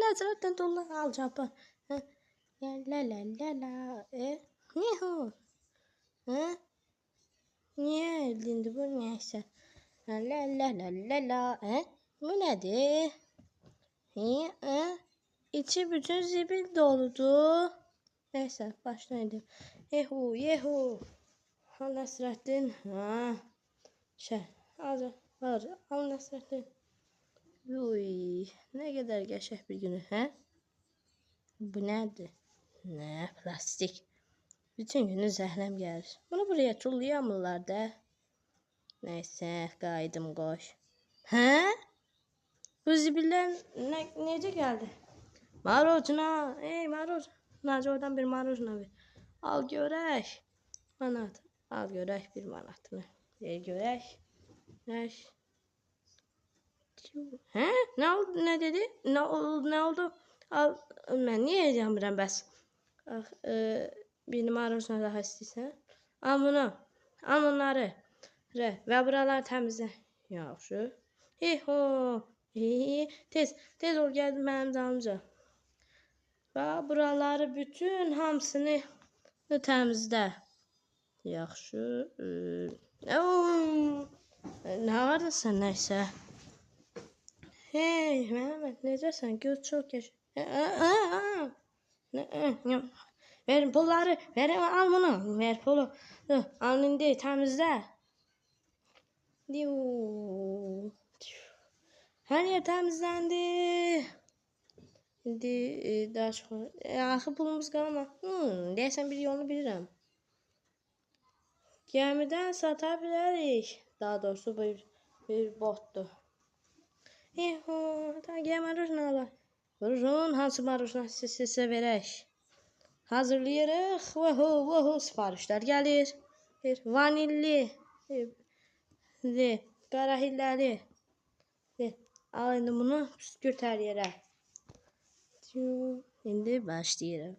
Nəzarətdən dollar alacaqlar. La la la la. Yuhu. Niye elinde bu neyse. La la la la la. Bu nedir? İçi bütün zibil doludur. Neyse başlayalım. Yehu. Al-Nəsrəddin. Al-Nəsrəddin. Uy, ne kadar geçer bir günü, Bu nedir? Ne plastik. Bütün günü zəhləm gəlir. Bunu buraya tullayamırlar da. Neyse, qayıdım qoş. Bu zibillər necə gəldi? Marojna, maroj. Nazı oradan bir marojna ver. Al görək. Manat. Al görək bir manatını. Ver görək. Ne oldu? Ne dedi? Ne oldu? Al, ben niye yapmıram bəs? Bir marojna daha istəyirsən. Al bunu. Al bunları. Və buraları təmizlə. Yaxşı. Tez ol gəldi mənim dalımca. Və buraları bütün hamısını təmizlə. Yaxşı. Ne vardı sən neysə? Hey Mehmet, necəsən? Göz çok yaş. Verin pulları. Verin, al bunu. Ver pulu. Al indi təmizlə. Her yer təmizləndi. İndi daha çox. Axı pulumuz qalma. Deyəsən bir yolunu bilirəm. Gəmidən sata bilərik. Daha doğrusu bir botdur. Gel marujna ala. Buyurun, hansı marujna sizə verək. Hazırlayırıq. Sifarişlər gəlir. Vanilli. Qarahilləri. Al indi bunu püskürt hər yerə. İndi başlayırıq.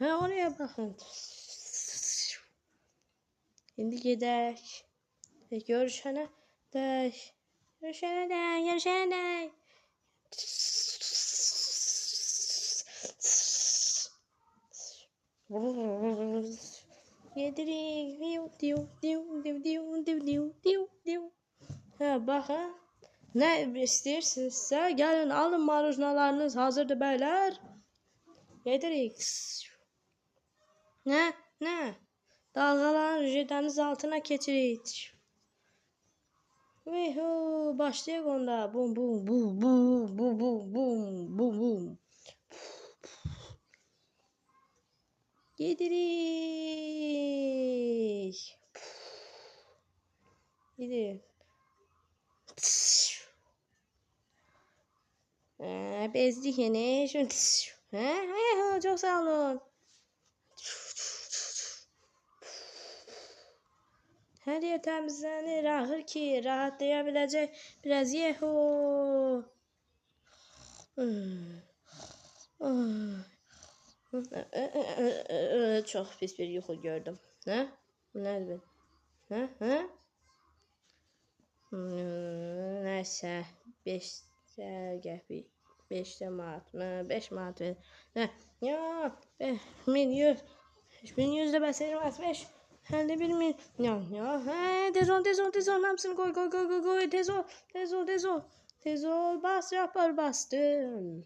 Oraya baxın. İndi gedək. Görüşənə dək. Yedirik. Baxın. Ne istəyirsinizsə gəlin alın marujnalarınız hazırdır bəylər. Yedirik. Ne? Dalgaların jidəniz altına keçirik. Başlayaq onda. Bum. Yedirik. Bezdik yine. Çok sağ olun. Her yer temizlenir. Ahır ki rahatlayabilecek biraz Çok pis bir yuxu gördüm. Nedir? Neyse 5 manat mı? 5 manat ver. Ya 1100 de bəs 5 51 milyon. Tez ol hamısını koy. Tez ol bas yapar bastım.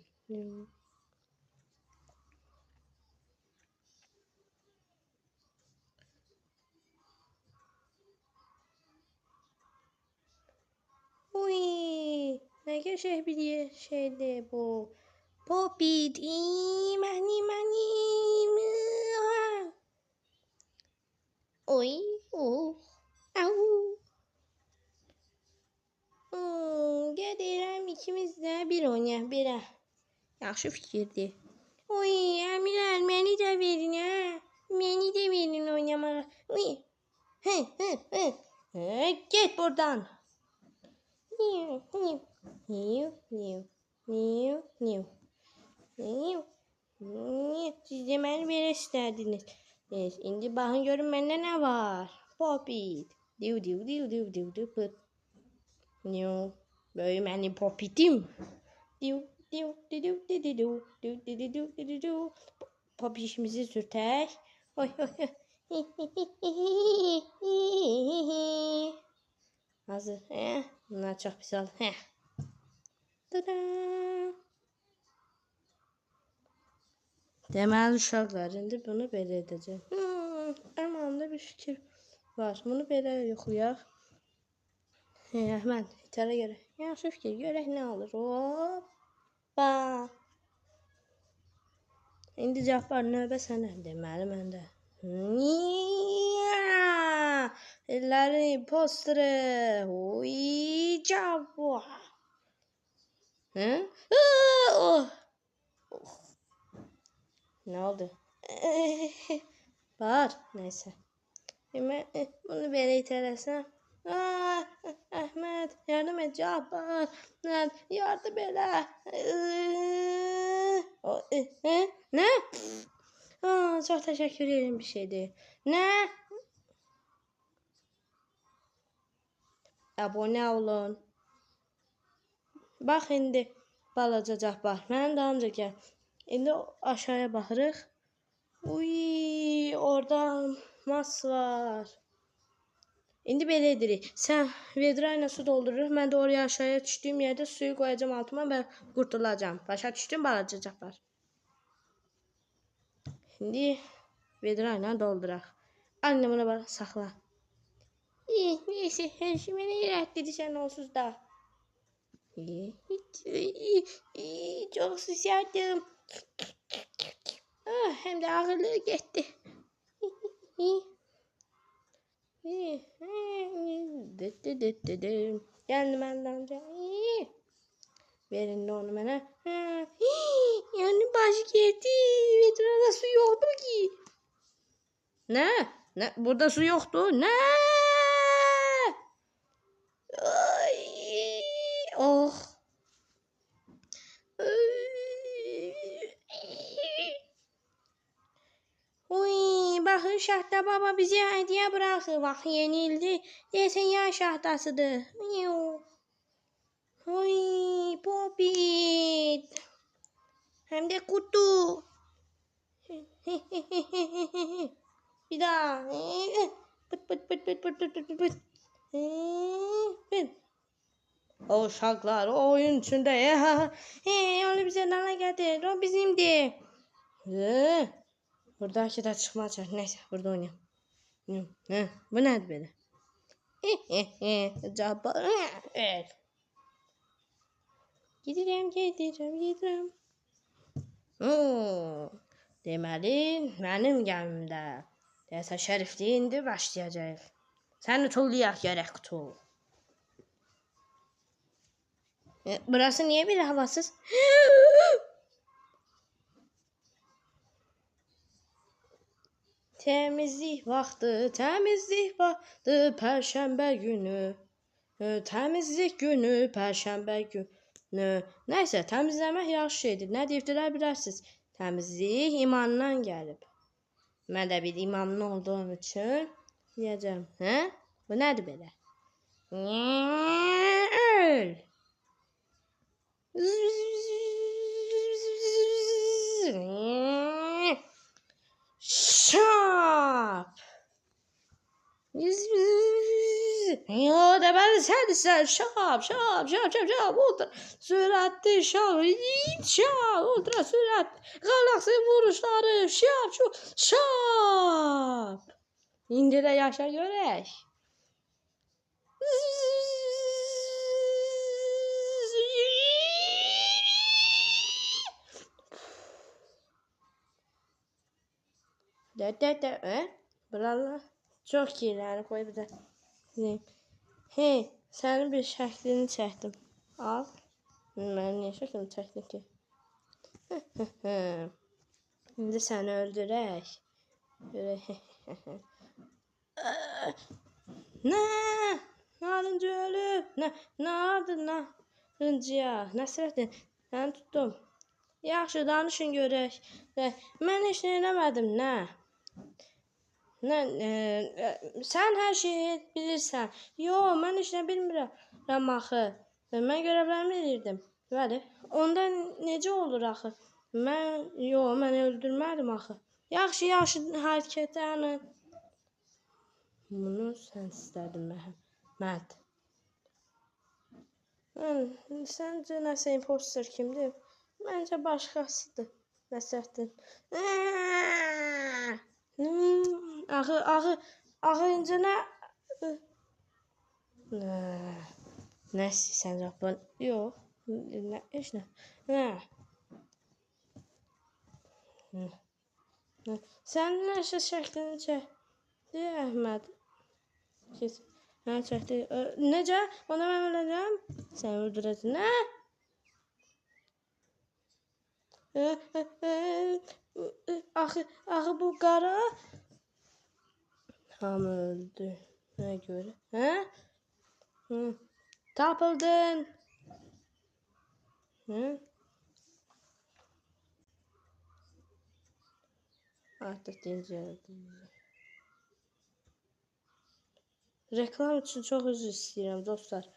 Ne geçer bir şeydi bu. Popit. Mani. Gedirəm ikimiz də bir oynayaq birə. Yaxşı fikirdir. Əmirlər, məni də verin, Məni də verin oynamağa. Get buradan. Siz de məni verə istədiniz. İndi baxın görün məndə nə var. Popit. Diu diu diu diu diu diu pıt. Diu. Böyle benim popitim. Diu diu diu diu diu diu diu diu diu diu diu diu diu. Popişimizi sürtək. Oy oy oy. Hazır. Bunlar çox pis oldu. Tada. Deməli uşaqlar, indi bunu belə edəcəm. Əmamda bir fikir var. Bunu belə yoxlayaq. Əhməd, itərə görə. Yaxşı fikir, görək nə olur. Hoppa. İndi Cabbar, növbə sənə. Deməli, məndə. Ellərin posteri. Oy, Cabbar. Ne oldu? Bağır. Neyse. Bunu böyle iteresen. Ahmet yardım et Cabbar. Yardım elə. Ne? Çok teşekkür ederim, bir şey değil. Ne? Abone olun. Bax indi balaca Cabbar. Mənim dalımca gəl. İndi aşağıya baxırıq. Uy, orada mas var. İndi belə edirik. Sən vedra ilə su doldururuq. Mən də oraya aşağıya düşdüyüm yerdə suyu qoyacağım altıma və qurtulacağım. Başa düşdün balaca Cabbar? İndi vedra ilə dolduraq. Anne buna bax, saxla. Neyse, hər şey mənə irətdirsən onsuz da. Çok susadım. Hem de ağırlığı gitti. Geldim benden de. Verin de onu bana. Yani başı gitti. Vetrada su yoktu ki. Ne? Burada su yoktu. Ne? Oh. Uy, bakın Şahta baba bize hediye bırakır. Bak yenildi. Desen ya Şahtasıdır. Uy, Popit. Hem de kutu. Bir daha. Pıt pıt pıt pıt pıt pıt pıt pıt. O uşaqlar o oyun içində. Onu bizə nana gətir. O bizimdir. Buradakı da çıxmayacaq. Neyse, burada oynayalım. Bu nədir belə? Cabbar. Gedirəm. Deməli, mənim gəmimdə. Deyəsə, Şərifli indi başlayacaq. Səni tullayaq gərək qutu. Burası niye bir havasız? Temizlik vaxtı, Perşembe günü. Temizlik günü, Perşembe günü. Neyse, temizləmək yaxşı şeydir. Nə deyibdilər bilərsiniz? Temizlik imandan gəlib. Mən də bir imamlı olduğum üçün deyəcəm. Bu nədir belə? Öl. Şap. Ya da ben sen şap. Ultra süratli şap. Ultra sürat. Galaksi vuruşları şap. İndi də yaşa görək. Buralar çok kirli, koy bir de. Senin bir şəklini çəkdim. Al. Ben niye şəklini çəkdim ki? İndi səni öldürək. Narıncı ölüb. Narıncıya. Nəsrəddin, mən tutdum. Yaxşı, danışın görək. Mən heç nə eləmədim, nə? Sən hər şeyi bilirsən. Yox, mən heç nə bilmirəm axı. Mən görevlərimi edirdim. Bəli. Onda necə olur axı? Mən öldürmədim axı. Yaxşı, hərəkətlərini. Bunu sən istədin Məhəmməd. Səncə nəsə imposter kimdir? Məncə başqasıdır. Nəsrəddin. Axı incə nə? Nə istəyirsən Rabbin? Yox. Heç nə. Sən nəşə şəklini çək. Deyə Əhməd. Çəkdi. Necə? Ona mən öləcəm? Sən öldürəcək. Nə? Axı bu qara hamı öldü. Nə görə? Hə? Tapıldın. Artıq dincəldim. Reklam üçün çox üzr istəyirəm dostlar.